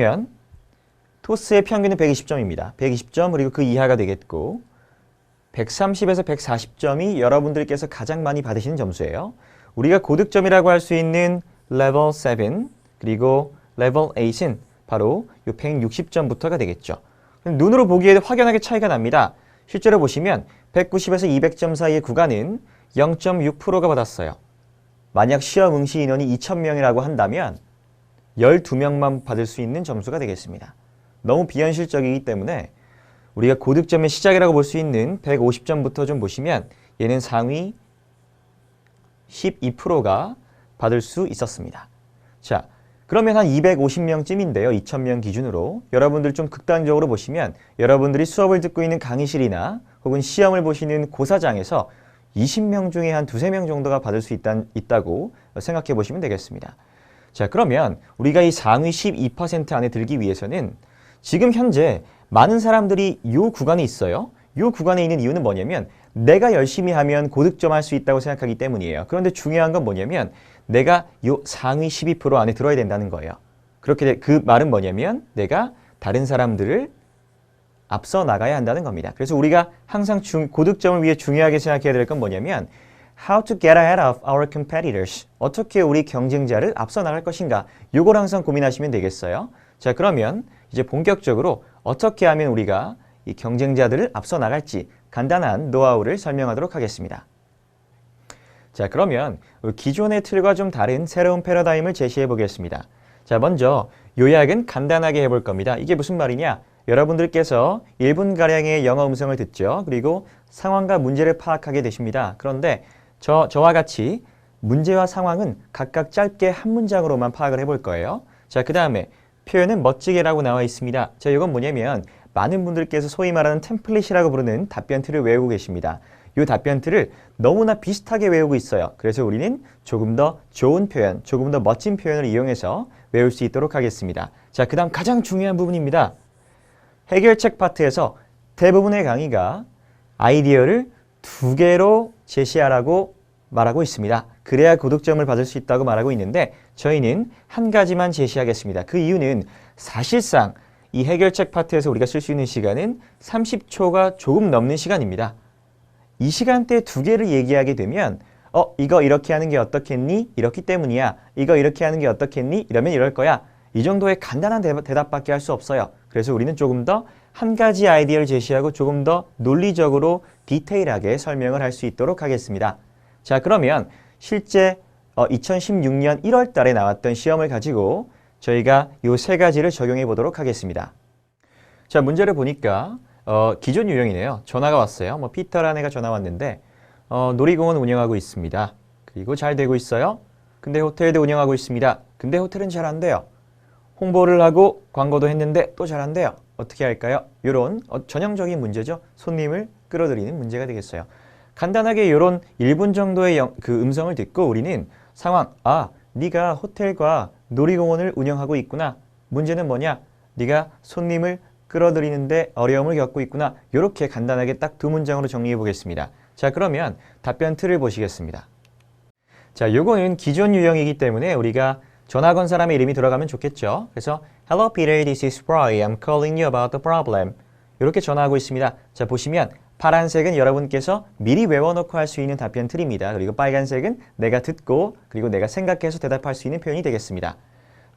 그러면 토스의 평균은 120점입니다. 120점 그리고 그 이하가 되겠고 130에서 140점이 여러분들께서 가장 많이 받으시는 점수예요. 우리가 고득점이라고 할 수 있는 레벨 7 그리고 레벨 8은 바로 이 160점부터가 되겠죠. 눈으로 보기에도 확연하게 차이가 납니다. 실제로 보시면 190에서 200점 사이의 구간은 0.6%가 받았어요. 만약 시험 응시 인원이 2,000명이라고 한다면 12명만 받을 수 있는 점수가 되겠습니다. 너무 비현실적이기 때문에 우리가 고득점의 시작이라고 볼 수 있는 150점부터 좀 보시면 얘는 상위 12%가 받을 수 있었습니다. 자, 그러면 한 250명쯤인데요. 2,000명 기준으로. 여러분들 좀 극단적으로 보시면 여러분들이 수업을 듣고 있는 강의실이나 혹은 시험을 보시는 고사장에서 20명 중에 한 두세 명 정도가 받을 수 있다고 생각해 보시면 되겠습니다. 자, 그러면 우리가 이 상위 12% 안에 들기 위해서는 지금 현재 많은 사람들이 이 구간에 있어요. 이 구간에 있는 이유는 뭐냐면 내가 열심히 하면 고득점 할 수 있다고 생각하기 때문이에요. 그런데 중요한 건 뭐냐면 내가 이 상위 12% 안에 들어야 된다는 거예요. 그렇게 그 말은 뭐냐면 내가 다른 사람들을 앞서 나가야 한다는 겁니다. 그래서 우리가 항상 고득점을 위해 중요하게 생각해야 될 건 뭐냐면 How to get ahead of our competitors. 어떻게 우리 경쟁자를 앞서 나갈 것인가. 이걸 항상 고민하시면 되겠어요. 자, 그러면 이제 본격적으로 어떻게 하면 우리가 이 경쟁자들을 앞서 나갈지 간단한 노하우를 설명하도록 하겠습니다. 자, 그러면 기존의 틀과 좀 다른 새로운 패러다임을 제시해 보겠습니다. 자, 먼저 요약은 간단하게 해볼 겁니다. 이게 무슨 말이냐? 여러분들께서 1분가량의 영어 음성을 듣죠. 그리고 상황과 문제를 파악하게 되십니다. 그런데 저와 같이 문제와 상황은 각각 짧게 한 문장으로만 파악을 해볼 거예요. 자, 그 다음에 표현은 멋지게라고 나와 있습니다. 자, 이건 뭐냐면 많은 분들께서 소위 말하는 템플릿이라고 부르는 답변 틀을 외우고 계십니다. 이 답변 틀을 너무나 비슷하게 외우고 있어요. 그래서 우리는 조금 더 좋은 표현, 조금 더 멋진 표현을 이용해서 외울 수 있도록 하겠습니다. 자, 그 다음 가장 중요한 부분입니다. 해결책 파트에서 대부분의 강의가 아이디어를 2개로 제시하라고 말하고 있습니다. 그래야 고득점을 받을 수 있다고 말하고 있는데 저희는 한 가지만 제시하겠습니다. 그 이유는 사실상 이 해결책 파트에서 우리가 쓸 수 있는 시간은 30초가 조금 넘는 시간입니다. 이 시간대에 2개를 얘기하게 되면 이거 이렇게 하는 게 어떻겠니? 이렇기 때문이야. 이거 이렇게 하는 게 어떻겠니? 이러면 이럴 거야. 이 정도의 간단한 대답밖에 할 수 없어요. 그래서 우리는 조금 더 한 가지 아이디어를 제시하고 조금 더 논리적으로 디테일하게 설명을 할 수 있도록 하겠습니다. 자, 그러면 실제 2016년 1월 달에 나왔던 시험을 가지고 저희가 이 3가지를 적용해 보도록 하겠습니다. 자, 문제를 보니까 기존 유형이네요. 전화가 왔어요. 피터라는 애가 전화 왔는데 놀이공원 운영하고 있습니다. 그리고 잘 되고 있어요. 근데 호텔도 운영하고 있습니다. 근데 호텔은 잘 안 돼요. 홍보를 하고 광고도 했는데 또 잘 안 돼요. 어떻게 할까요? 이런 전형적인 문제죠. 손님을 끌어들이는 문제가 되겠어요. 간단하게 이런 1분 정도의 그 음성을 듣고 우리는 상황, 네가 호텔과 놀이공원을 운영하고 있구나. 문제는 뭐냐? 네가 손님을 끌어들이는데 어려움을 겪고 있구나. 이렇게 간단하게 딱 2문장으로 정리해 보겠습니다. 자, 그러면 답변 틀을 보시겠습니다. 자, 요거는 기존 유형이기 때문에 우리가 전화 건 사람의 이름이 들어가면 좋겠죠. 그래서 Hello Peter, this is Roy. I'm calling you about the problem. 이렇게 전화하고 있습니다. 자, 보시면 파란색은 여러분께서 미리 외워놓고 할 수 있는 답변 틀입니다. 그리고 빨간색은 내가 듣고 그리고 내가 생각해서 대답할 수 있는 표현이 되겠습니다.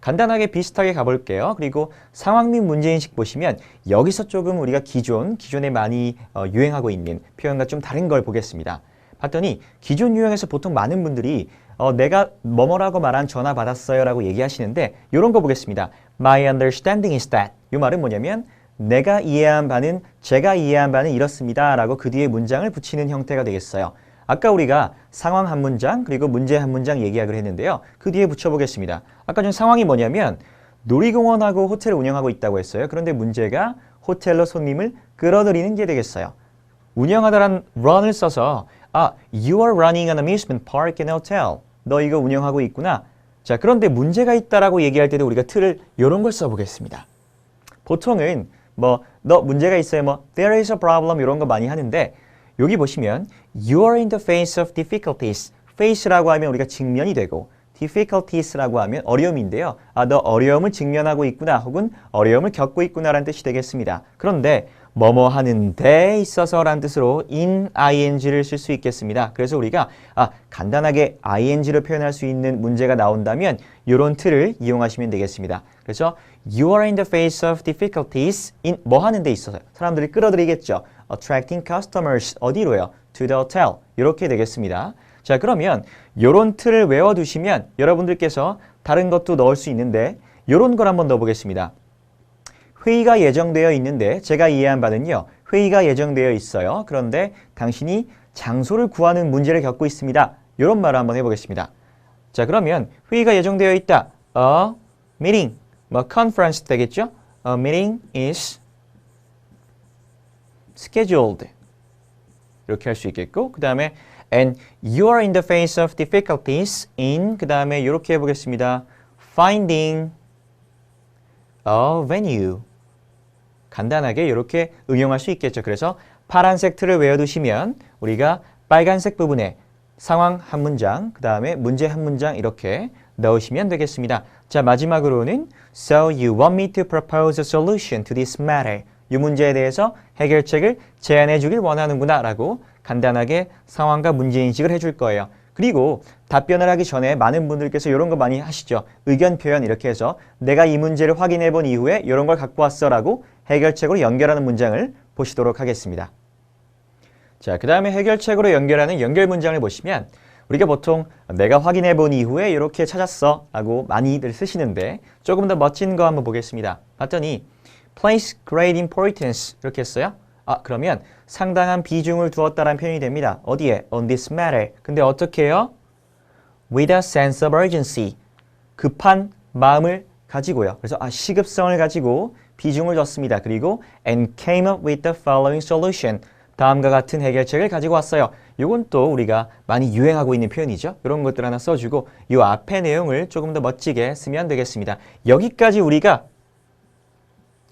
간단하게 비슷하게 가볼게요. 그리고 상황 및 문제인식 보시면 여기서 조금 우리가 기존에 많이 유행하고 있는 표현과 좀 다른 걸 보겠습니다. 봤더니 기존 유형에서 보통 많은 분들이 내가 뭐뭐라고 말한 전화 받았어요 라고 얘기하시는데 이런 거 보겠습니다. My understanding is that. 이 말은 뭐냐면 내가 이해한 바는 제가 이해한 바는 이렇습니다 라고 그 뒤에 문장을 붙이는 형태가 되겠어요. 아까 우리가 상황 한 문장 그리고 문제 한 문장 얘기하기로 했는데요. 그 뒤에 붙여보겠습니다. 아까 전 상황이 뭐냐면 놀이공원하고 호텔을 운영하고 있다고 했어요. 그런데 문제가 호텔로 손님을 끌어들이는 게 되겠어요. 운영하다란 run을 써서 you are running an amusement park and hotel. 너 이거 운영하고 있구나. 자, 그런데 문제가 있다라고 얘기할 때도 우리가 틀을 이런 걸 써보겠습니다. 보통은 너 문제가 있어요. there is a problem 이런 거 많이 하는데 여기 보시면 you are in the face of difficulties. face라고 하면 우리가 직면이 되고 difficulties라고 하면 어려움인데요. 너 어려움을 직면하고 있구나 혹은 어려움을 겪고 있구나라는 뜻이 되겠습니다. 그런데 뭐뭐 하는 데 있어서라는 뜻으로 in ing를 쓸 수 있겠습니다. 그래서 우리가 간단하게 ing로 표현할 수 있는 문제가 나온다면 이런 틀을 이용하시면 되겠습니다. 그래서 you are in the face of difficulties in 뭐 하는 데 있어서 사람들이 끌어들이겠죠. attracting customers 어디로요? to the hotel 이렇게 되겠습니다. 자, 그러면 이런 틀을 외워두시면 여러분들께서 다른 것도 넣을 수 있는데 이런 걸 한번 넣어보겠습니다. 회의가 예정되어 있는데 제가 이해한 바는요. 회의가 예정되어 있어요. 그런데 당신이 장소를 구하는 문제를 겪고 있습니다. 이런 말을 한번 해보겠습니다. 자, 그러면 회의가 예정되어 있다. A meeting, conference 되겠죠? A meeting is scheduled. 이렇게 할 수 있겠고 그 다음에 and you are in the face of difficulties in 그 다음에 이렇게 해보겠습니다. finding a venue. 간단하게 이렇게 응용할 수 있겠죠. 그래서 파란색 틀을 외워두시면 우리가 빨간색 부분에 상황 한 문장, 그 다음에 문제 한 문장 이렇게 넣으시면 되겠습니다. 자, 마지막으로는 So you want me to propose a solution to this matter. 이 문제에 대해서 해결책을 제안해 주길 원하는구나 라고 간단하게 상황과 문제인식을 해줄 거예요. 그리고 답변을 하기 전에 많은 분들께서 이런 거 많이 하시죠. 의견 표현 이렇게 해서 내가 이 문제를 확인해 본 이후에 이런 걸 갖고 왔어 라고 해결책으로 연결하는 문장을 보시도록 하겠습니다. 자, 그 다음에 해결책으로 연결하는 연결 문장을 보시면 우리가 보통 내가 확인해 본 이후에 이렇게 찾았어 라고 많이들 쓰시는데 조금 더 멋진 거 한번 보겠습니다. 봤더니 place great importance 이렇게 했어요. 그러면 상당한 비중을 두었다라는 표현이 됩니다. 어디에? On this matter. 근데 어떻게 해요? With a sense of urgency. 급한 마음을 가지고요. 그래서 시급성을 가지고 비중을 줬습니다. 그리고 and came up with the following solution. 다음과 같은 해결책을 가지고 왔어요. 이건 또 우리가 많이 유행하고 있는 표현이죠. 이런 것들 하나 써주고 이 앞의 내용을 조금 더 멋지게 쓰면 되겠습니다. 여기까지 우리가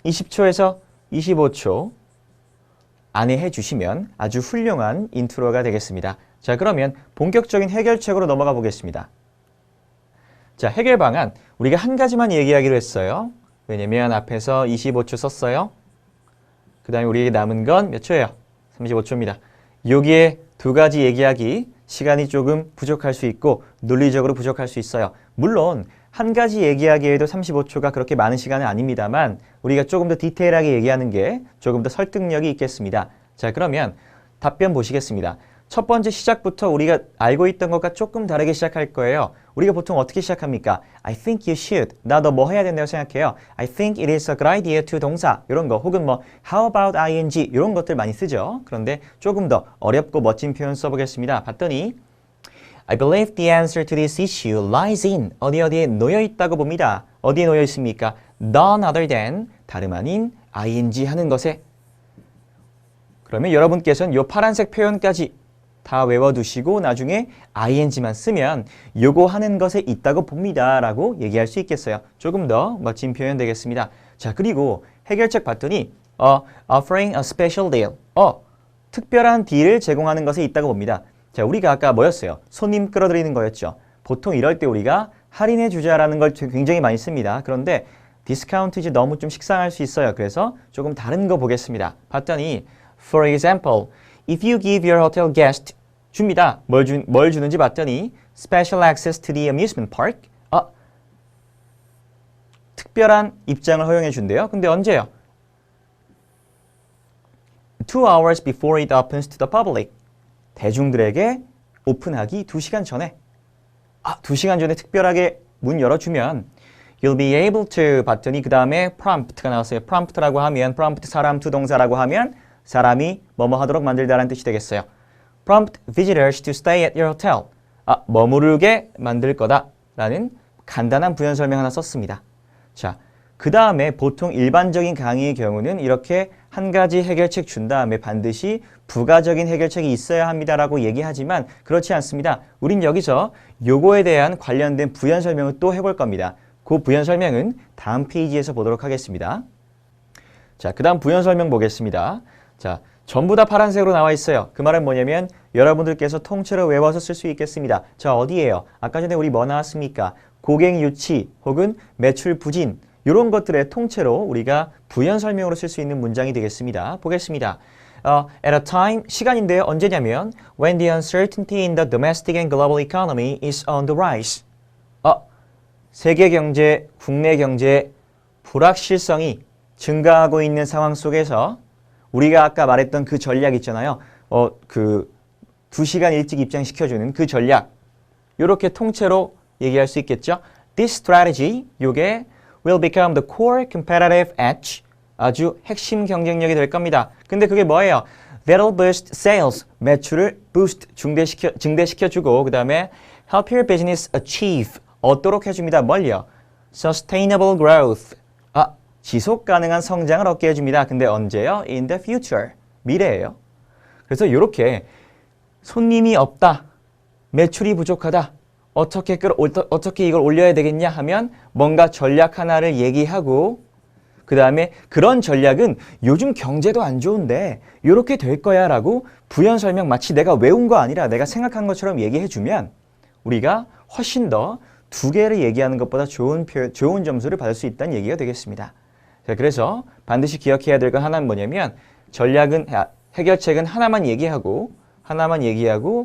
20초에서 25초 안에 해주시면 아주 훌륭한 인트로가 되겠습니다. 자, 그러면 본격적인 해결책으로 넘어가 보겠습니다. 자, 해결 방안 우리가 한 가지만 얘기하기로 했어요. 왜냐면 앞에서 25초 썼어요. 그 다음에 우리에게 남은 건 몇 초예요? 35초입니다. 여기에 두 가지 얘기하기 시간이 조금 부족할 수 있고 논리적으로 부족할 수 있어요. 물론 한 가지 얘기하기에도 35초가 그렇게 많은 시간은 아닙니다만 우리가 조금 더 디테일하게 얘기하는 게 조금 더 설득력이 있겠습니다. 자, 그러면 답변 보시겠습니다. 첫 번째 시작부터 우리가 알고 있던 것과 조금 다르게 시작할 거예요. 우리가 보통 어떻게 시작합니까? I think you should. 나 너 뭐 해야 된다고 생각해요. I think it is a good idea to 동사 이런 거 혹은 how about ing 이런 것들 많이 쓰죠. 그런데 조금 더 어렵고 멋진 표현 써보겠습니다. 봤더니 I believe the answer to this issue lies in 어디에 놓여 있다고 봅니다. 어디에 놓여 있습니까? None other than 다름 아닌 ing 하는 것에. 그러면 여러분께서는 이 파란색 표현까지 다 외워두시고 나중에 ing만 쓰면 요거 하는 것에 있다고 봅니다 라고 얘기할 수 있겠어요. 조금 더 멋진 표현 되겠습니다. 자, 그리고 해결책 봤더니 offering a special deal 특별한 딜을 제공하는 것에 있다고 봅니다. 자, 우리가 아까 뭐였어요? 손님 끌어들이는 거였죠. 보통 이럴 때 우리가 할인해 주자라는 걸 굉장히 많이 씁니다. 그런데 디스카운트지 너무 좀 식상할 수 있어요. 그래서 조금 다른 거 보겠습니다. 봤더니 For example, if you give your hotel guest 줍니다. 뭘 주는지 봤더니 special access to the amusement park. 특별한 입장을 허용해 준대요. 근데 언제요? 2 hours before it opens to the public. 대중들에게 오픈하기 2시간 전에. 2시간 전에 특별하게 문 열어주면 You'll be able to 봤더니 그 다음에 prompt가 나왔어요. prompt라고 하면 prompt 사람 to 동사라고 하면 사람이 뭐뭐 하도록 만들다라는 뜻이 되겠어요. Prompt visitors to stay at your hotel. 머무르게 만들 거다라는 간단한 부연 설명 하나 썼습니다. 자, 그 다음에 보통 일반적인 강의의 경우는 이렇게 한 가지 해결책 준 다음에 반드시 부가적인 해결책이 있어야 합니다라고 얘기하지만 그렇지 않습니다. 우린 여기서 요거에 대한 관련된 부연 설명을 또 해볼 겁니다. 그 부연 설명은 다음 페이지에서 보도록 하겠습니다. 자, 그 다음 부연 설명 보겠습니다. 자, 전부 다 파란색으로 나와 있어요. 그 말은 뭐냐면 여러분들께서 통째로 외워서 쓸 수 있겠습니다. 자, 어디예요? 아까 전에 우리 뭐 나왔습니까? 고객 유치 혹은 매출 부진 이런 것들의 통째로 우리가 부연 설명으로 쓸 수 있는 문장이 되겠습니다. 보겠습니다. At a time, 시간인데요. 언제냐면 when the uncertainty in the domestic and global economy is on the rise. 세계 경제, 국내 경제 불확실성이 증가하고 있는 상황 속에서 우리가 아까 말했던 그 전략 있잖아요. 2시간 일찍 입장시켜주는 그 전략. 이렇게 통째로 얘기할 수 있겠죠. This strategy, 요게 will become the core competitive edge. 아주 핵심 경쟁력이 될 겁니다. 근데 그게 뭐예요? That'll boost sales. 매출을 boost, 증대시켜주고 그 다음에 help your business achieve. 얻도록 해줍니다. 뭘요? Sustainable growth. 지속 가능한 성장을 얻게 해줍니다. 근데 언제요? In the future. 미래예요. 그래서 이렇게 손님이 없다. 매출이 부족하다. 어떻게 이걸 올려야 되겠냐 하면 뭔가 전략 하나를 얘기하고 그 다음에 그런 전략은 요즘 경제도 안 좋은데 이렇게 될 거야 라고 부연 설명 마치 내가 외운 거 아니라 내가 생각한 것처럼 얘기해 주면 우리가 훨씬 더 두 개를 얘기하는 것보다 좋은 점수를 받을 수 있다는 얘기가 되겠습니다. 자, 그래서 반드시 기억해야 될 건 하나는 뭐냐면 해결책은 하나만 얘기하고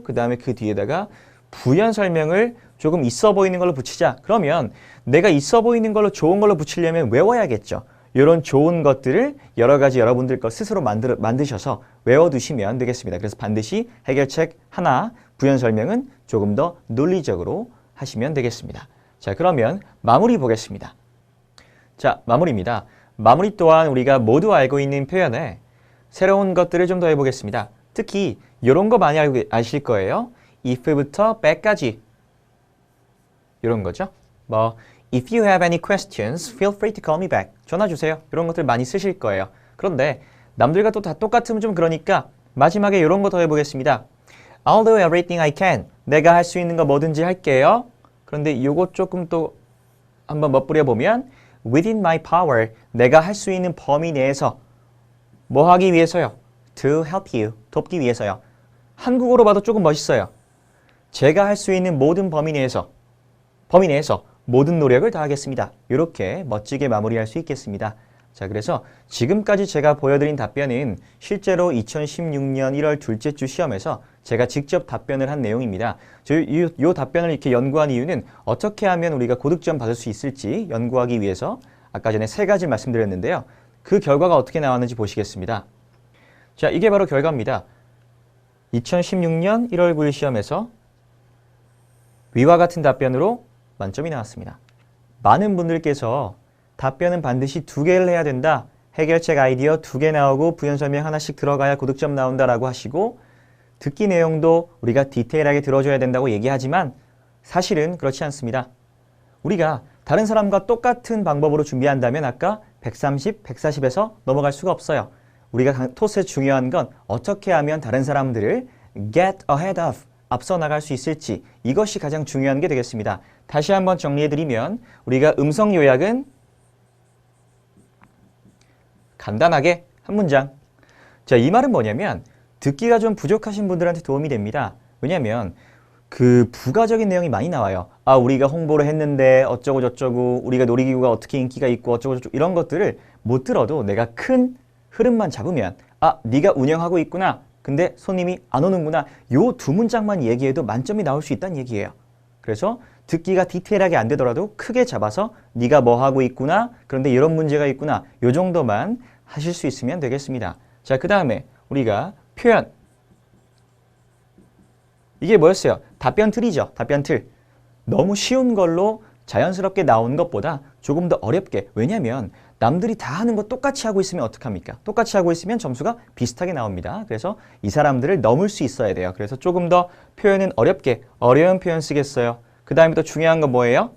그 다음에 그 뒤에다가 부연 설명을 조금 있어 보이는 걸로 붙이자. 그러면 내가 있어 보이는 걸로 좋은 걸로 붙이려면 외워야겠죠. 이런 좋은 것들을 여러 가지 여러분들 것 스스로 만드셔서 외워두시면 되겠습니다. 그래서 반드시 해결책 하나, 부연 설명은 조금 더 논리적으로 하시면 되겠습니다. 자, 그러면 마무리 보겠습니다. 자, 마무리입니다. 마무리 또한 우리가 모두 알고 있는 표현에 새로운 것들을 좀 더 해보겠습니다. 특히 이런 거 많이 아실 거예요. if부터 back까지 이런 거죠. If you have any questions, feel free to call me back. 전화 주세요. 이런 것들 많이 쓰실 거예요. 그런데 남들과 또 다 똑같으면 좀 그러니까 마지막에 이런 거 더 해보겠습니다. I'll do everything I can. 내가 할 수 있는 거 뭐든지 할게요. 그런데 이거 조금 또 한번 멋부려 보면 within my power. 내가 할 수 있는 범위 내에서 뭐 하기 위해서요? To help you. 돕기 위해서요. 한국어로 봐도 조금 멋있어요. 제가 할 수 있는 모든 범위 내에서 모든 노력을 다하겠습니다. 이렇게 멋지게 마무리할 수 있겠습니다. 자, 그래서 지금까지 제가 보여드린 답변은 실제로 2016년 1월 둘째 주 시험에서 제가 직접 답변을 한 내용입니다. 이 답변을 이렇게 연구한 이유는 어떻게 하면 우리가 고득점 받을 수 있을지 연구하기 위해서 아까 전에 3가지 말씀드렸는데요. 그 결과가 어떻게 나왔는지 보시겠습니다. 자, 이게 바로 결과입니다. 2016년 1월 9일 시험에서 위와 같은 답변으로 만점이 나왔습니다. 많은 분들께서 답변은 반드시 2개를 해야 된다. 해결책 아이디어 2개 나오고 부연 설명 하나씩 들어가야 고득점 나온다라고 하시고 듣기 내용도 우리가 디테일하게 들어줘야 된다고 얘기하지만 사실은 그렇지 않습니다. 우리가 다른 사람과 똑같은 방법으로 준비한다면 아까 130, 140에서 넘어갈 수가 없어요. 우리가 토스에 중요한 건 어떻게 하면 다른 사람들을 get ahead of, 앞서 나갈 수 있을지 이것이 가장 중요한 게 되겠습니다. 다시 한번 정리해드리면 우리가 음성 요약은 간단하게 한 문장. 자, 이 말은 뭐냐면 듣기가 좀 부족하신 분들한테 도움이 됩니다. 왜냐하면 그 부가적인 내용이 많이 나와요. 우리가 홍보를 했는데 어쩌고 저쩌고 우리가 놀이기구가 어떻게 인기가 있고 어쩌고 저쩌고 이런 것들을 못 들어도 내가 큰 흐름만 잡으면 네가 운영하고 있구나. 근데 손님이 안 오는구나. 요 2문장만 얘기해도 만점이 나올 수 있다는 얘기예요. 그래서 듣기가 디테일하게 안 되더라도 크게 잡아서 네가 뭐 하고 있구나. 그런데 이런 문제가 있구나. 요 정도만 하실 수 있으면 되겠습니다. 자, 그 다음에 우리가 표현. 이게 뭐였어요? 답변 틀이죠. 답변 틀. 너무 쉬운 걸로 자연스럽게 나온 것보다 조금 더 어렵게. 왜냐하면 남들이 다 하는 거 똑같이 하고 있으면 어떡합니까? 똑같이 하고 있으면 점수가 비슷하게 나옵니다. 그래서 이 사람들을 넘을 수 있어야 돼요. 그래서 조금 더 표현은 어렵게, 어려운 표현 쓰겠어요. 그 다음에 또 중요한 건 뭐예요?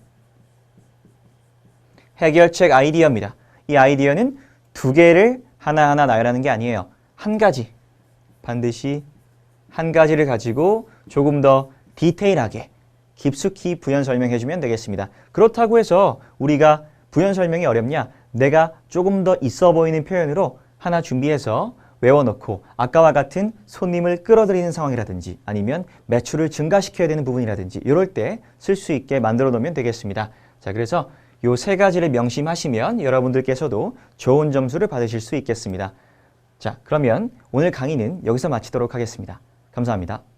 해결책 아이디어입니다. 이 아이디어는 2개를 하나하나 나열하는 게 아니에요. 한 가지. 반드시 한 가지를 가지고 조금 더 디테일하게 깊숙이 부연 설명해주면 되겠습니다. 그렇다고 해서 우리가 부연 설명이 어렵냐? 내가 조금 더 있어 보이는 표현으로 하나 준비해서 외워놓고 아까와 같은 손님을 끌어들이는 상황이라든지 아니면 매출을 증가시켜야 되는 부분이라든지 이럴 때 쓸 수 있게 만들어 놓으면 되겠습니다. 자, 그래서 요 세 가지를 명심하시면 여러분들께서도 좋은 점수를 받으실 수 있겠습니다. 자, 그러면 오늘 강의는 여기서 마치도록 하겠습니다. 감사합니다.